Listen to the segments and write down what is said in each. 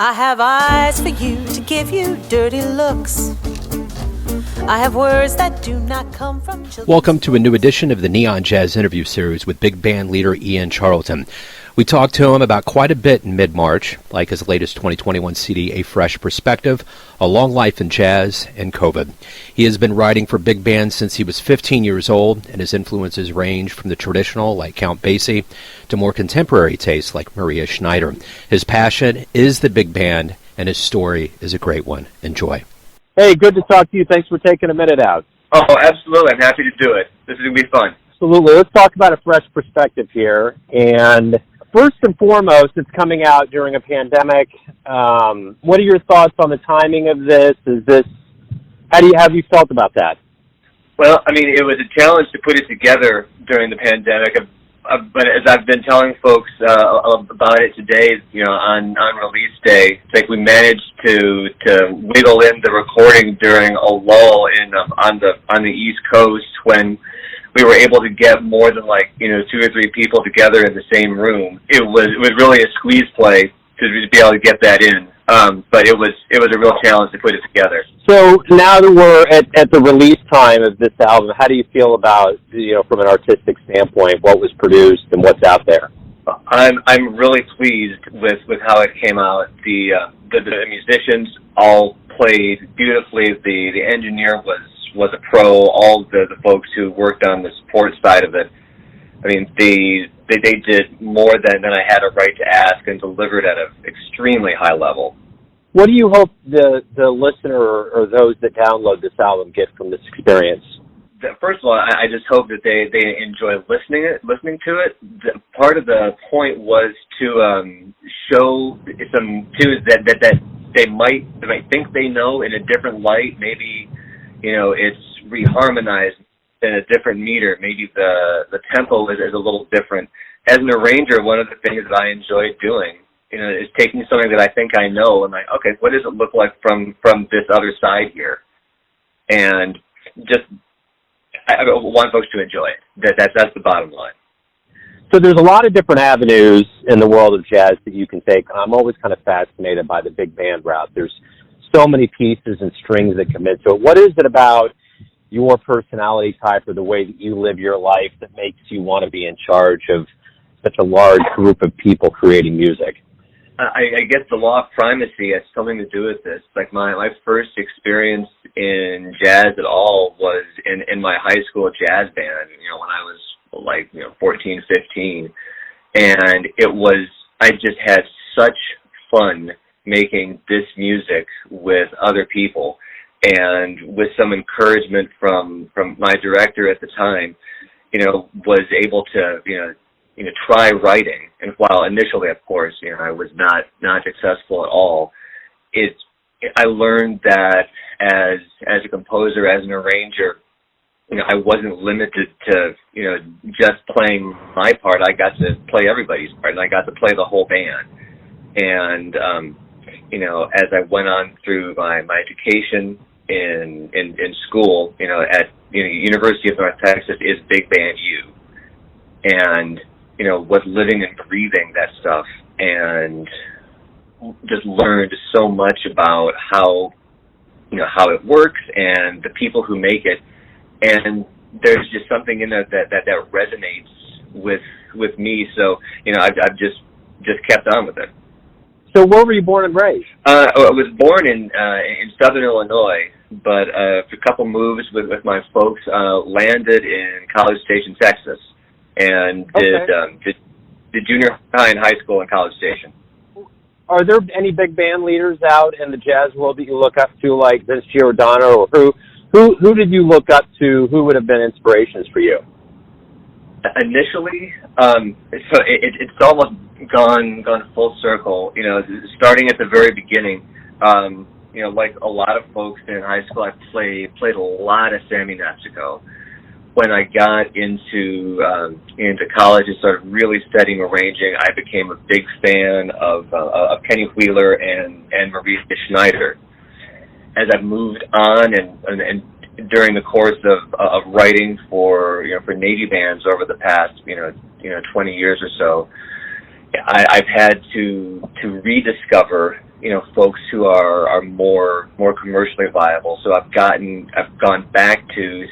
I have eyes for you to give you dirty looks. I have words that do not come from children. Welcome to a new edition of the Neon Jazz interview series with big band leader Ian Charleton. We talked to him about quite a bit in mid-March, like his latest 2021 CD, A Fresh Perspective, A Long Life in Jazz, and COVID. He has been writing for big bands since he was 15 years old, and his influences range from the traditional, like Count Basie, to more contemporary tastes like Maria Schneider. His passion is the big band, and his story is a great one. Enjoy. Hey, good to talk to you. Thanks for taking a minute out. Oh, absolutely. I'm happy to do it. This is going to be fun. Absolutely. Let's talk about A Fresh Perspective here. And first and foremost, it's coming out during a pandemic. What are your thoughts on the timing of this? How have you felt about that? Well, I mean, it was a challenge to put it together during the pandemic. But as I've been telling folks about it today, you know, on release day, it's like we managed to wiggle in the recording during a lull on the East Coast when we were able to get more than 2 or 3 people together in the same room. It was really a squeeze play to be able to get that in. But it was a real challenge to put it together. So now that we're at the release time of this album, how do you feel about, from an artistic standpoint, what was produced and what's out there? I'm really pleased with how it came out. The musicians all played beautifully. The engineer was a pro. All the folks who worked on the support side of it, I mean, they did more than I had a right to ask and delivered at an extremely high level. What do you hope the listener or those that download this album get from this experience? First of all, I just hope that they enjoy listening to it. Part of the point was to show some tunes that they might think they know in a different light. Maybe it's reharmonized in a different meter. Maybe the tempo is a little different. As an arranger, one of the things that I enjoy doing, is taking something that I think I know and okay, what does it look like from this other side here? And just I want folks to enjoy it. That's the bottom line. So there's a lot of different avenues in the world of jazz that you can take. I'm always kind of fascinated by the big band route. There's so many pieces and strings that come into it. What is it about your personality type or the way that you live your life that makes you want to be in charge of such a large group of people creating music? I guess the law of primacy has something to do with this. Like my first experience in jazz at all was in my high school jazz band, when I was 14, 15. And I just had such fun making this music with other people. And with some encouragement from my director at the time, was able to, try writing. And while initially, of course, I was not successful at all, I learned that as a composer, as an arranger, I wasn't limited to, just playing my part. I got to play everybody's part, and I got to play the whole band. And, as I went on through my education in school, at University of North Texas is Big Band U. And, was living and breathing that stuff and just learned so much about how it works and the people who make it. And there's just something in there that resonates with me. So, I've just kept on with it. So where were you born and raised? I was born in southern Illinois, but after a couple moves with my folks, landed in College Station, Texas, and did junior high and high school in College Station. Are there any big band leaders out in the jazz world that you look up to, like Vince Giordano, or who did you look up to? Who would have been inspirations for you? Initially, so it's almost gone full circle. Starting at the very beginning, like a lot of folks in high school, I played a lot of Sammy Nestico. When I got into college and started really studying arranging, I became a big fan of Kenny Wheeler and Maria Schneider. As I've moved on and during the course of writing for Navy bands over the past 20 years or so, I've had to rediscover folks who are more commercially viable. So I've gone back to,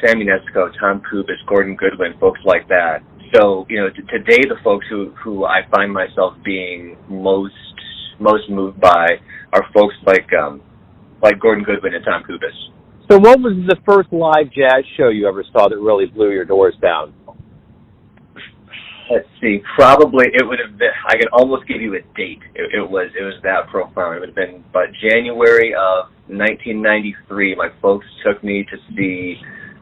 Sammy Nestico, Tom Kubis, Gordon Goodwin, folks like that. So, today the folks who I find myself being most moved by are folks like Gordon Goodwin and Tom Kubis. So what was the first live jazz show you ever saw that really blew your doors down? Let's see. Probably it would have been. I can almost give you a date. It was that profound. It would have been about January of 1993. My folks took me to see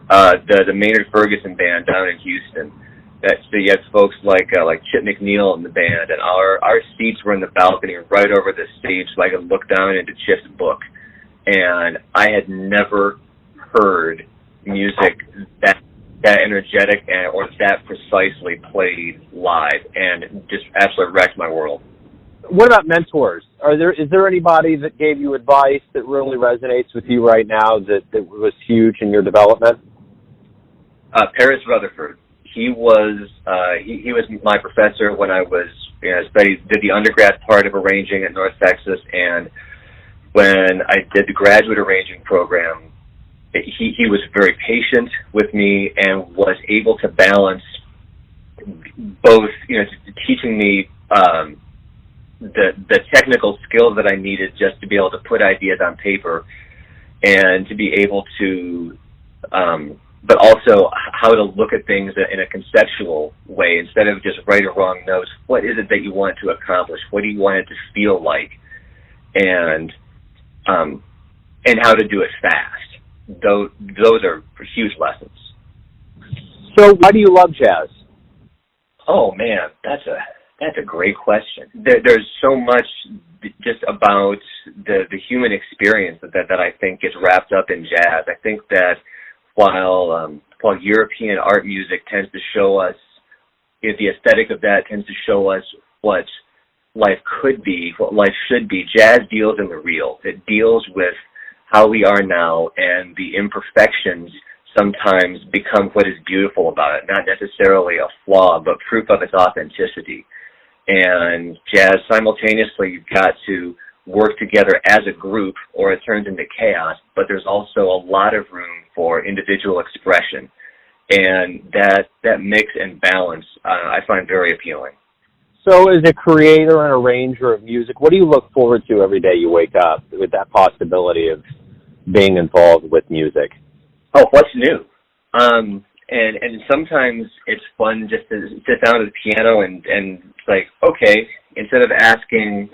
the Maynard Ferguson band down in Houston. So you had folks like Chip McNeil in the band, and our seats were in the balcony right over the stage, so I could look down into Chip's book. And I had never heard music that energetic or that precisely played live, and just absolutely wrecked my world. What about mentors? Is there anybody that gave you advice that really resonates with you right now that was huge in your development? Paris Rutherford. He was my professor when I was did the undergrad part of arranging at North Texas, and when I did the graduate arranging program, he was very patient with me and was able to balance both, teaching me the technical skills that I needed just to be able to put ideas on paper, and to be able to, but also how to look at things in a conceptual way instead of just right or wrong notes. What is it that you want to accomplish? What do you want it to feel like? And how to do it fast. Those are huge lessons. So why do you love jazz? Oh man, that's a great question. There's so much just about the human experience that I think gets wrapped up in jazz. I think that while European art music tends to show us, the aesthetic of that tends to show us what life could be, what life should be, jazz deals in the real. It deals with how we are now, and the imperfections sometimes become what is beautiful about it, not necessarily a flaw, but proof of its authenticity. And jazz, simultaneously, you've got to work together as a group or it turns into chaos, but there's also a lot of room for individual expression. And that mix and balance I find very appealing. So as a creator and arranger of music, what do you look forward to every day you wake up with that possibility of being involved with music? Oh, what's new? And sometimes it's fun just to sit down at the piano and it's like, okay, instead of asking,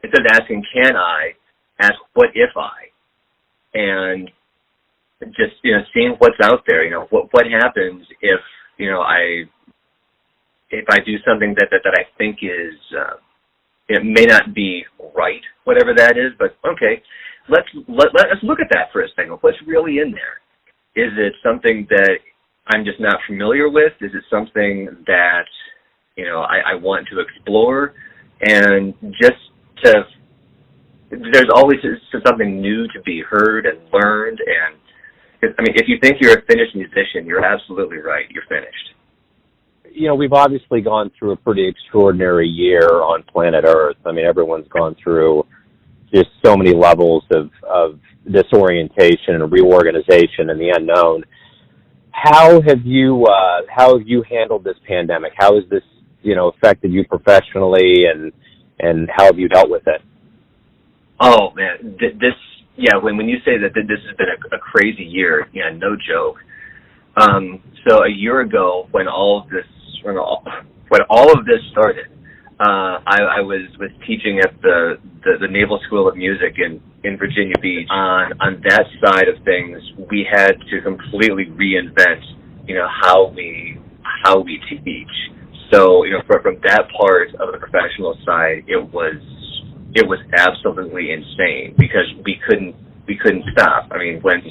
instead of asking, can I, ask, what if I? And just, seeing what's out there, what happens if, if I do something that I think is, it may not be right, whatever that is, but okay, let's look at that for a second. What's really in there? Is it something that I'm just not familiar with? Is it something that, I want to explore? And there's always something new to be heard and learned. And if you think you're a finished musician, you're absolutely right. You're finished. We've obviously gone through a pretty extraordinary year on planet Earth. Everyone's gone through just so many levels of disorientation and reorganization and the unknown. How have you handled this pandemic? How has this, affected you professionally, and how have you dealt with it? Oh man, when you say that this has been a crazy year, no joke. So a year ago, when all of this started, I was teaching at the Naval School of Music in Virginia Beach. On that side of things, we had to completely reinvent, how we teach. So, from that part of the professional side, it was absolutely insane because we couldn't stop. When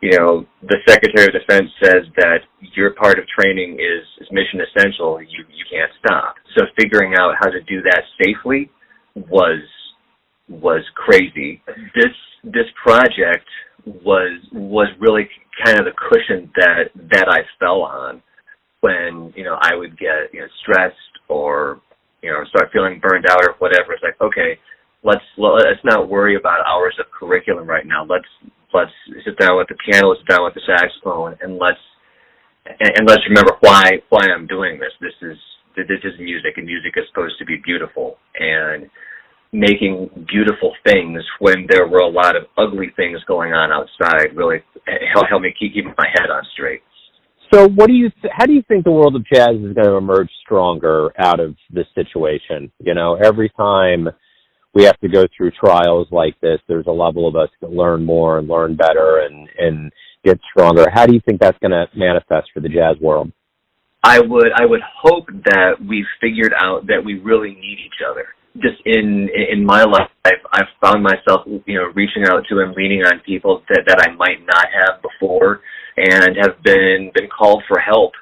the Secretary of Defense says that your part of training is mission essential, you can't stop. So figuring out how to do that safely was crazy. This project was really kind of the cushion that I fell on when I would get stressed or start feeling burned out or whatever, it's like, okay, let's not worry about hours of curriculum right now. Let's sit down with the piano, let's sit down with the saxophone, and let's remember why I'm doing this. This is music, and music is supposed to be beautiful. And making beautiful things when there were a lot of ugly things going on outside really helped me keep my head on straight. So how do you think the world of jazz is going to emerge stronger out of this situation? Every time we have to go through trials like this, there's a level of us that learn more and learn better and get stronger. How do you think that's going to manifest for the jazz world? I would hope that we've figured out that we really need each other. Just in my life, I've found myself, reaching out to and leaning on people that I might not have before, and have been called for help,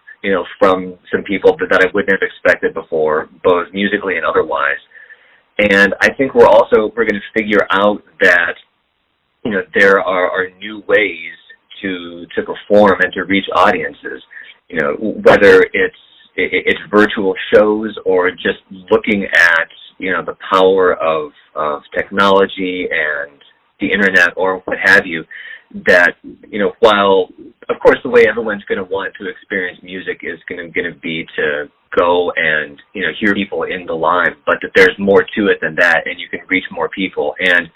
from some people that I wouldn't have expected before, both musically and otherwise. And I think we're going to figure out that, there are new ways to perform and to reach audiences, whether it's virtual shows or just looking at, the power of technology and the internet or what have you, that, while, of course, the way everyone's going to want to experience music is going to be to go and, hear people in the live, but that there's more to it than that, and you can reach more people. And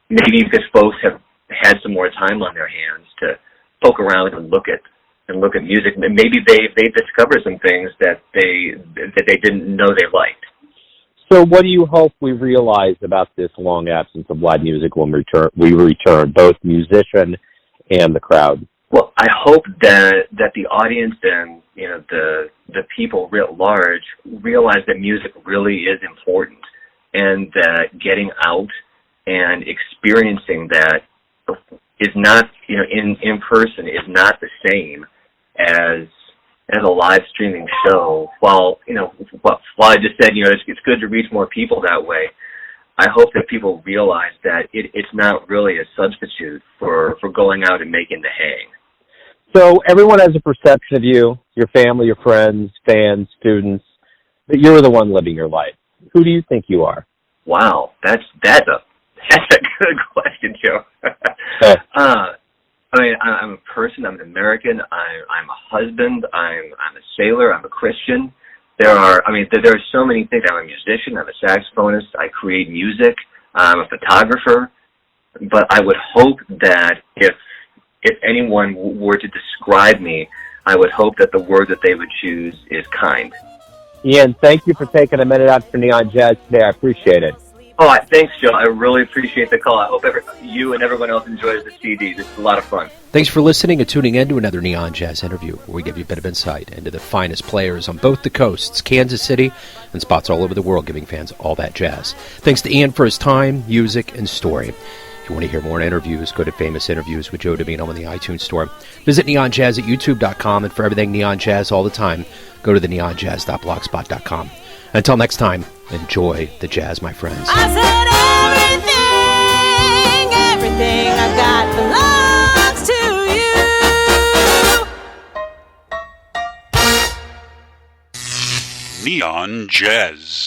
maybe because folks have had some more time on their hands to poke around and look at music, maybe they discover some things that they didn't know they liked. So what do you hope we realize about this long absence of live music when we return, both musician and the crowd? Well, I hope that the audience and the people writ large realize that music really is important, and that getting out and experiencing that is not in person is not the same as a live streaming show. While I just said it's good to reach more people that way, I hope that people realize that it's not really a substitute for going out and making the hang. So everyone has a perception of you, your family, your friends, fans, students, but you're the one living your life. Who do you think you are? Wow, that's a good question, Joe. I'm a person. I'm an American. I'm a husband. I'm a sailor. I'm a Christian. There are so many things. I'm a musician. I'm a saxophonist. I create music. I'm a photographer. But I would hope that if anyone were to describe me, I would hope that the word that they would choose is kind. Ian, thank you for taking a minute out for Neon Jazz today. I appreciate it. Oh, thanks, Joe. I really appreciate the call. I hope you and everyone else enjoys the CD. This is a lot of fun. Thanks for listening and tuning in to another Neon Jazz interview, where we give you a bit of insight into the finest players on both the coasts, Kansas City, and spots all over the world, giving fans all that jazz. Thanks to Ian for his time, music, and story. If you want to hear more interviews, go to Famous Interviews with Joe Domino on the iTunes Store. Visit neonjazz at youtube.com, and for everything Neon Jazz all the time, go to the neonjazz.blogspot.com. Until next time, enjoy the jazz, my friends. I said everything I've got belongs to you. Neon Jazz.